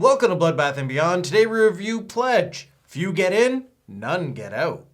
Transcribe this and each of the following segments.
Welcome to Bloodbath and Beyond. Today we review Pledge. Few get in, none get out.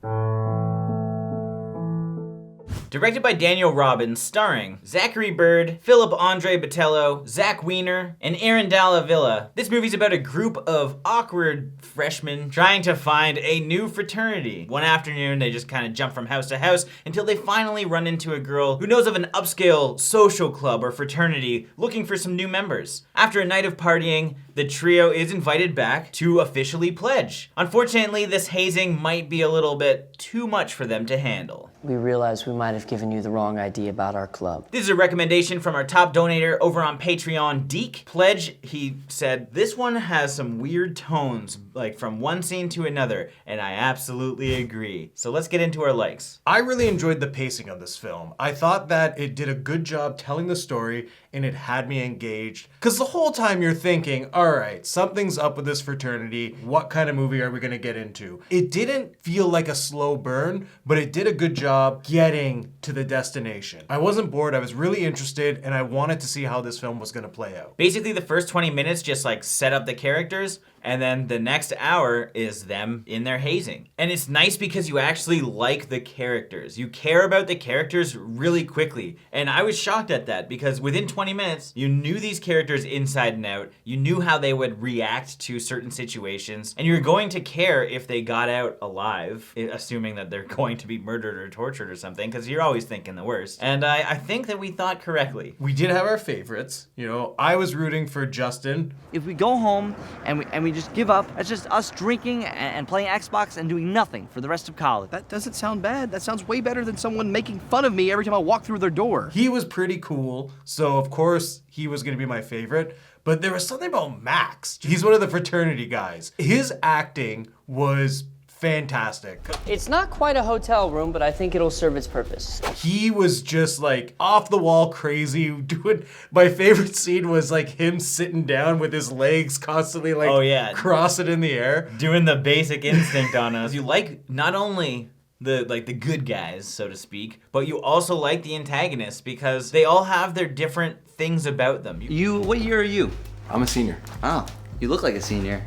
Directed by Daniel Robbins, starring Zachery Byrd, Phillip Andre Botello, Zack Weiner, and Aaron Dalla Villa. This movie's about a group of awkward freshmen trying to find a new fraternity. One afternoon, they just kind of jump from house to house until they finally run into a girl who knows of an upscale social club or fraternity looking for some new members. After a night of partying, the trio is invited back to officially pledge. Unfortunately, this hazing might be a little bit too much for them to handle. We realized we might have given you the wrong idea about our club. This is a recommendation from our top donator over on Patreon, Deke. Pledge, he said, this one has some weird tones, like from one scene to another, and I absolutely agree. So let's get into our likes. I really enjoyed the pacing of this film. I thought that it did a good job telling the story and it had me engaged. Because the whole time you're thinking, all right, something's up with this fraternity. What kind of movie are we gonna get into? It didn't feel like a slow burn, but it did a good job getting to the destination. I wasn't bored, I was really interested, and I wanted to see how this film was gonna play out. Basically, the first 20 minutes just like set up the characters, and then the next hour is them in their hazing. And it's nice because you actually like the characters. You care about the characters really quickly. And I was shocked at that because within 20 minutes, you knew these characters inside and out. You knew how they would react to certain situations. And you're going to care if they got out alive, assuming that they're going to be murdered or tortured or something, because you're always thinking the worst. And I think that we thought correctly. We did have our favorites. You know, I was rooting for Justin. If we go home and we just give up, it's just us drinking and playing Xbox and doing nothing for the rest of college. That doesn't sound bad. That sounds way better than someone making fun of me every time I walk through their door. He was pretty cool, so of course he was gonna be my favorite. But there was something about Max. He's one of the fraternity guys. His acting was fantastic. It's not quite a hotel room, but I think it'll serve its purpose. He was just like off the wall crazy doing. My favorite scene was like him sitting down with his legs constantly like crossing in the air. Doing the basic instinct on us. You like not only the good guys, so to speak, but you also like the antagonists because they all have their different things about them. What year are you? I'm a senior. Oh, you look like a senior.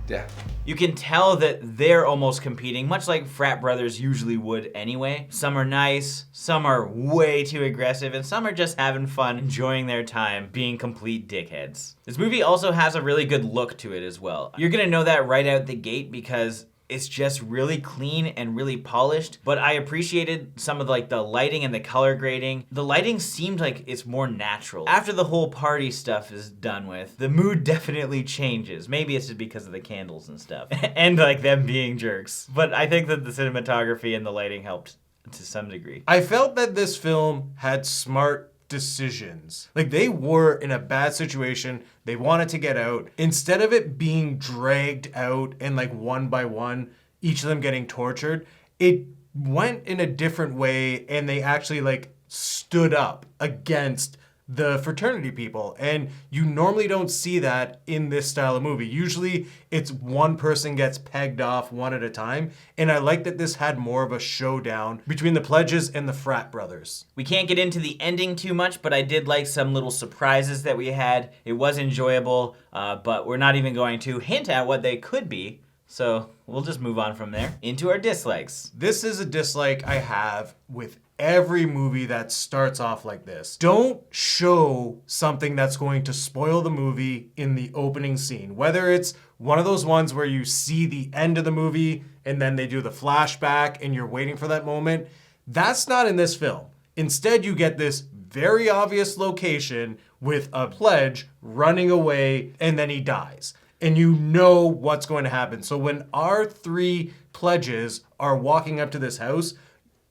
Yeah. You can tell that they're almost competing, much like frat brothers usually would anyway. Some are nice, some are way too aggressive, and some are just having fun, enjoying their time, being complete dickheads. This movie also has a really good look to it as well. You're gonna know that right out the gate because it's just really clean and really polished, but I appreciated some of like the lighting and the color grading. The lighting seemed like it's more natural. After the whole party stuff is done with, the mood definitely changes. Maybe it's just because of the candles and stuff and like them being jerks. But I think that the cinematography and the lighting helped to some degree. I felt that this film had smart decisions. Like they were in a bad situation, they wanted to get out. Instead of it being dragged out and like one by one, each of them getting tortured, it went in a different way and they actually like stood up against the fraternity people. And you normally don't see that in this style of movie. Usually it's one person gets pegged off one at a time. And I like that this had more of a showdown between the pledges and the frat brothers. We can't get into the ending too much, but I did like some little surprises that we had. It was enjoyable, but we're not even going to hint at what they could be. So we'll just move on from there into our dislikes. This is a dislike I have with every movie that starts off like this. Don't show something that's going to spoil the movie in the opening scene. Whether it's one of those ones where you see the end of the movie and then they do the flashback and you're waiting for that moment. That's not in this film. Instead, you get this very obvious location with a pledge running away and then he dies. And you know what's going to happen. So when our three pledges are walking up to this house,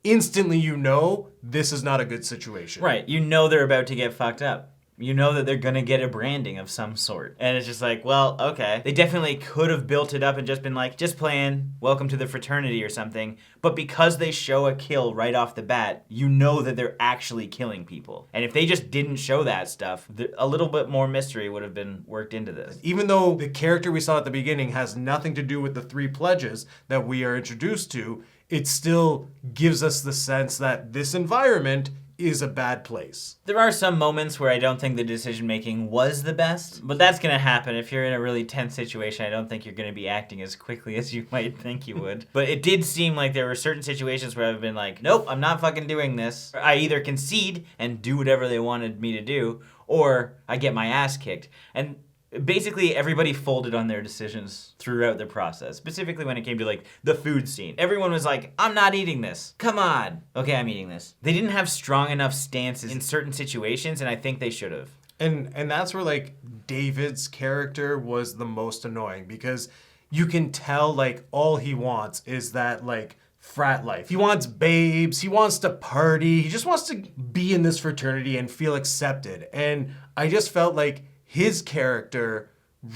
instantly you know this is not a good situation. Right, you know they're about to get fucked up. You know that they're gonna get a branding of some sort. And it's just like, well, okay. They definitely could have built it up and just been like, just playing, welcome to the fraternity or something. But because they show a kill right off the bat, you know that they're actually killing people. And if they just didn't show that stuff, a little bit more mystery would have been worked into this. Even though the character we saw at the beginning has nothing to do with the three pledges that we are introduced to, it still gives us the sense that this environment is a bad place. There are some moments where I don't think the decision making was the best, but that's gonna happen. If you're in a really tense situation, I don't think you're gonna be acting as quickly as you might think you would. But it did seem like there were certain situations where I've been like, nope, I'm not fucking doing this. I either concede and do whatever they wanted me to do, or I get my ass kicked. And basically everybody folded on their decisions throughout the process, specifically when it came to like the food scene. Everyone was like, I'm not eating this. Come on. Okay, I'm eating this. They didn't have strong enough stances in certain situations, and I think they should have. And that's where like David's character was the most annoying, because you can tell like all he wants is that like frat life. He wants babes, he wants to party, he just wants to be in this fraternity and feel accepted. And I just felt like his character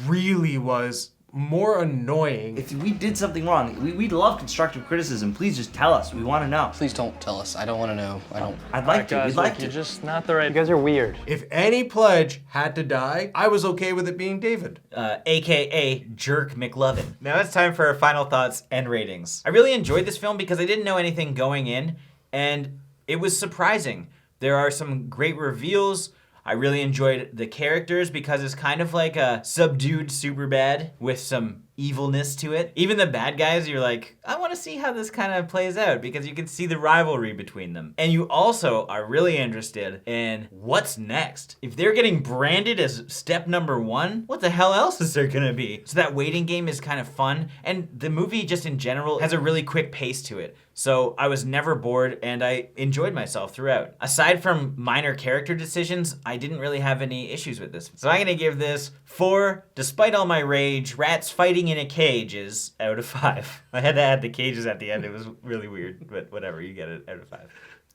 really was more annoying. If we did something wrong, we love constructive criticism. Please just tell us. We want to know. Please don't tell us. I don't want to know. I don't. I'd like to. We'd like to. You're just not the right. You guys are weird. If any pledge had to die, I was okay with it being David. AKA Jerk McLovin. Now it's time for our final thoughts and ratings. I really enjoyed this film because I didn't know anything going in, and it was surprising. There are some great reveals. I really enjoyed the characters because it's kind of like a subdued Superbad with some evilness to it. Even the bad guys, you're like, I want to see how this kind of plays out, because you can see the rivalry between them. And you also are really interested in what's next. If they're getting branded as step number 1, what the hell else is there gonna be? So that waiting game is kind of fun, and the movie just in general has a really quick pace to it. So I was never bored, and I enjoyed myself throughout. Aside from minor character decisions, I didn't really have any issues with this. So I'm gonna give this 4, despite all my rage, rats fighting in a cages, out of 5. I had to add the cages at the end. It was really weird, but whatever, you get it, out of 5.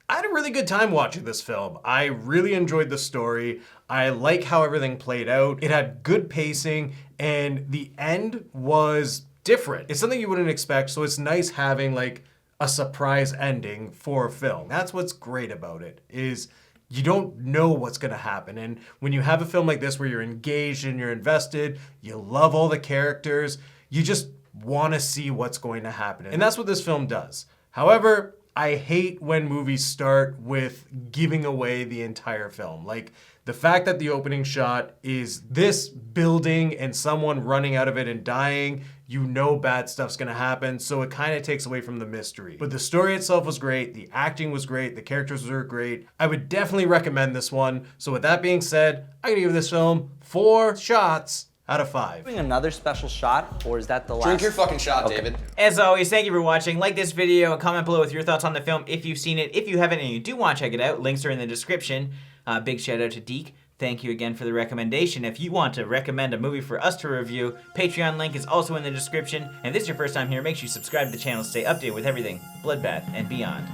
I had a really good time watching this film. I really enjoyed the story. I like how everything played out. It had good pacing, and the end was different. It's something you wouldn't expect, so it's nice having like a surprise ending for a film. That's what's great about it, is you don't know what's gonna happen. And when you have a film like this where you're engaged and you're invested, you love all the characters, you just wanna see what's going to happen. And that's what this film does. However, I hate when movies start with giving away the entire film. Like the fact that the opening shot is this building and someone running out of it and dying, you know bad stuff's gonna happen, so it kind of takes away from the mystery. But the story itself was great, the acting was great, the characters were great. I would definitely recommend this one. So with that being said, I'm gonna give this film 4 shots out of 5. Doing another special shot, or is that the last? Drink your fucking shot, David. As always, thank you for watching. Like this video and comment below with your thoughts on the film if you've seen it. If you haven't and you do want to check it out, links are in the description. Big shout out to Deke. Thank you again for the recommendation. If you want to recommend a movie for us to review, Patreon link is also in the description. And if this is your first time here, make sure you subscribe to the channel to stay updated with everything Bloodbath and beyond.